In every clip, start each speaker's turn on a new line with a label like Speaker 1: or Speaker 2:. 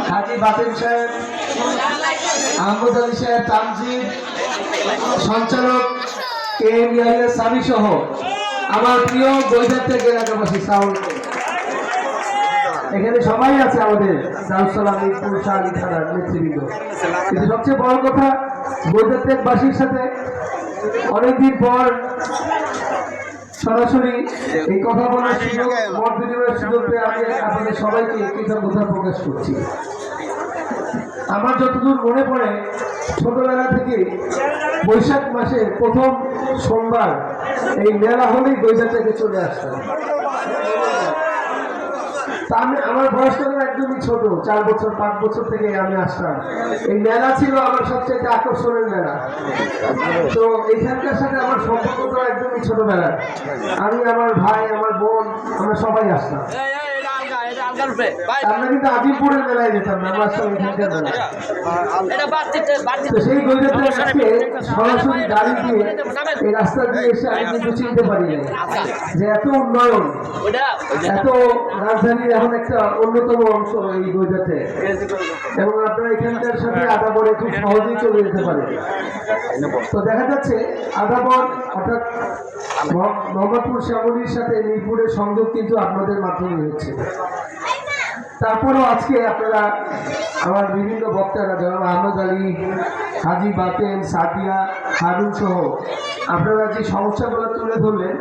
Speaker 1: হাজি বাতিল সাহেব, আহমদ আলী সাহেব তামজিদ, সঞ্চালক কে এম ইয়াহিয়া সামি সহ আমার প্রিয় বৈদ্যার্থের এলাকাবাসী সাউন্ড, এখানে সবাই আছে আমাদের দারুসালাম মিরপুর শাহী থানার নেতৃবৃন্দ। কিন্তু সবচেয়ে বড় কথা, বৈদ্যার্থবাসীর সাথে অনেকদিন পর সরাসরি এই কথা বলার সুযোগ, মত বিনিময়ের সুযোগ পেয়ে আমি আপনাদের সবাইকে কৃতজ্ঞতা প্রকাশ করছি। আমার যতদূর মনে পড়ে, ছোটবেলা থেকে বৈশাখ মাসের প্রথম সোমবার এই মেলা হলেই বৈশাখ থেকে চলে আসতাম। আমার বয়স তখন একদমই ছোট, 4 বছর 5 বছর থেকে আমি আসতাম। এই মেলা ছিল আমার সবচেয়ে আকর্ষণের মেলা। তো এখানকার সাথে আমার সম্পর্কটা একদমই ছোটবেলা। আমি, আমার ভাই, আমার বোন, আমরা সবাই আসতাম। আমরা কিন্তু আজিমপুরের মেলায় যেতাম না, আমরা আসতাম এখানকার মেলায়। তো সেই গৈজাতে আজকে সরাসরি গাড়ি দিয়ে এই রাস্তা দিয়ে এসে আমি কিন্তু চিনতে পারি যে এত উন্নয়ন, এত রাজধানীর এখন একটা অন্যতম অংশ এই গৈজাতে, এবং আপনারা এখানকার সাথে আদাবরে খুব সহজেই চলে যেতে পারে। তো দেখা যাচ্ছে আদাবর অর্থাৎ মোহাম্মদপুর শ্যামলীর সাথে মিরপুরের সংযোগ কিন্তু আপনাদের মাধ্যমে হচ্ছে। তারপরেও আজকে আপনারা আমার বিভিন্ন বক্তারা, যেমন আহমদ আলী, হাজি বাতেন, সাদিয়া, হারুন সহ আপনারা যে সমস্যাগুলো তুলে ধরলেন,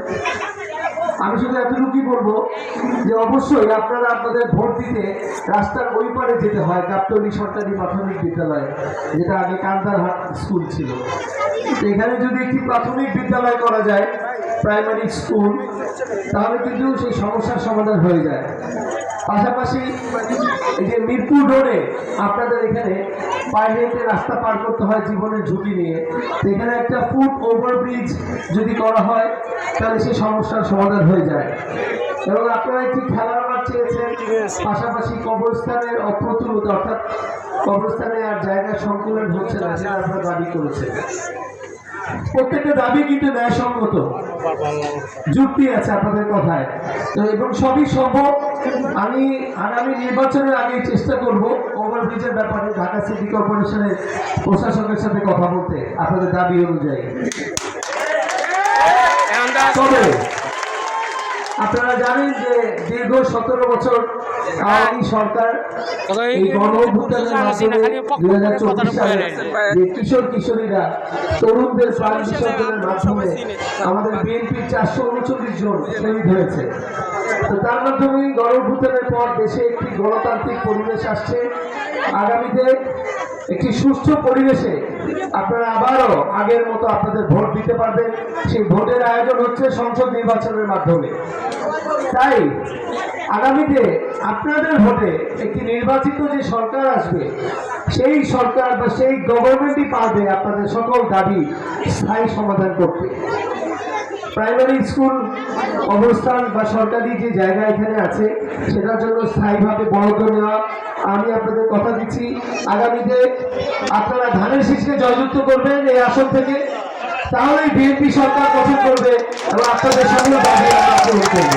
Speaker 1: আমি শুধু এতটুকুই বলবো যে অবশ্যই আপনারা আপনাদের ভোট দিতে রাস্তার ওই পারে যেতে হয়, গাবতলী সরকারি প্রাথমিক বিদ্যালয়, যেটা আগে কান্দারহাট স্কুল ছিল। এখানে যদি একটি প্রাথমিক বিদ্যালয় করা যায়, প্রাইমারি স্কুল, তাহলে কিন্তু সেই সমস্যার সমাধান হয়ে যায়। পাশাপাশি এই যে মিরপুর রোডে আপনাদের এখানে পায়ে হেঁটে রাস্তা পার করতে হয় জীবনের ঝুঁকি নিয়ে, এখানে একটা ফুট ওভারব্রিজ যদি করা হয় তাহলে সেই সমস্যার সমাধান হয়ে যায়। এবং আপনারা একটি খেলার মাঠ চেয়েছেন, পাশাপাশি কবরস্থানের অপ্রতুলতা, অর্থাৎ কবরস্থানে আর জায়গা সংকুলন হচ্ছে না, সেটা আপনারা দাবি করেছেন। প্রত্যেকটা দাবি কিন্তু ন্যায়সঙ্গত, যুক্তি আছে আপনাদের কথায়, তো এবং সবই সম্ভব। আমি আগামী নির্বাচনের আগে চেষ্টা করব ওভারব্রিজের ব্যাপারে ঢাকা সিটি কর্পোরেশনের প্রশাসকের সাথে কথা বলতে, আপনাদের দাবি অনুযায়ী। তবে আপনারা জানেন যে দীর্ঘ 17 বছর আওয়ামী সরকার এই গণঅভ্যুত্থানের মাধ্যমে 2024 সালে যে কিশোর কিশোরীরা তরুণদের প্রাণ বিসর্জনের মাধ্যমে আমাদের বিএনপির 439 জন শহীদ হয়েছে। তো তার মাধ্যমে গণঅভ্যুত্থানের পর দেশে একটি গণতান্ত্রিক পরিবেশ আসছে। আগামীতে একটি সুষ্ঠু পরিবেশে আপনারা আবারও আগের মতো আপনাদের ভোট দিতে পারবেন। সেই ভোটের আয়োজন হচ্ছে সংসদ নির্বাচনের মাধ্যমে। তাই আগামীতে আপনাদের ভোটে একটি নির্বাচিত যে সরকার আসবে, সেই সরকার বা সেই গভর্নমেন্টই পারবে আপনাদের সকল দাবি স্থায়ী সমাধান করতে। প্রাইমারি স্কুল অবস্থান বা সরকারি যে জায়গা এখানে আছে, সেটার জন্য স্থায়ীভাবে বরাদ্দ নেওয়া। আমি আপনাদের কথা দিচ্ছি, আগামীতে আপনারা ধানের শীষকে জয়যুক্ত করবেন এই আসন থেকে, তাহলেই বিএনপি সরকার গঠন করবে এবং আপনাদের সামনে দাবি আমরা পূরণ করব।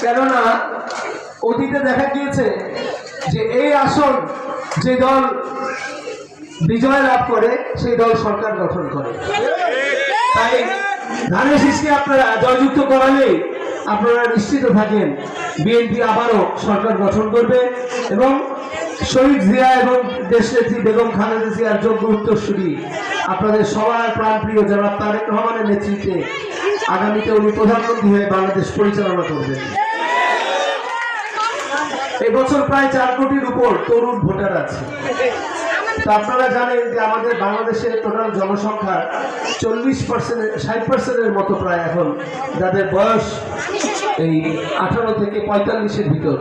Speaker 1: কেননা অতীতে দেখা গিয়েছে যে এই আসন যে দল বিজয় লাভ করে, সেই দল সরকার গঠন করে। তাই ধানের শীষকে আপনারা জয়যুক্ত করালেই আপনারা নিশ্চিত থাকেন বিএনপি আবারও সরকার গঠন করবে এবং শহীদ জিয়া এবং দেশনেত্রী বেগম খালেদা জিয়ার যোগ্য উত্তরসূরি আপনাদের সবার প্রাণপ্রিয় জনাব তারেক রহমানের নেতৃত্বে আগামীতে উনি প্রধানমন্ত্রী হয়ে বাংলাদেশ পরিচালনা করবেন। এবছর প্রায় 4 কোটির উপর তরুণ ভোটার আছে। তো আপনারা জানেন যে আমাদের বাংলাদেশের টোটাল জনসংখ্যার 60% মতো প্রায় এখন যাদের বয়স এই 18 থেকে 45-এর ভিতর।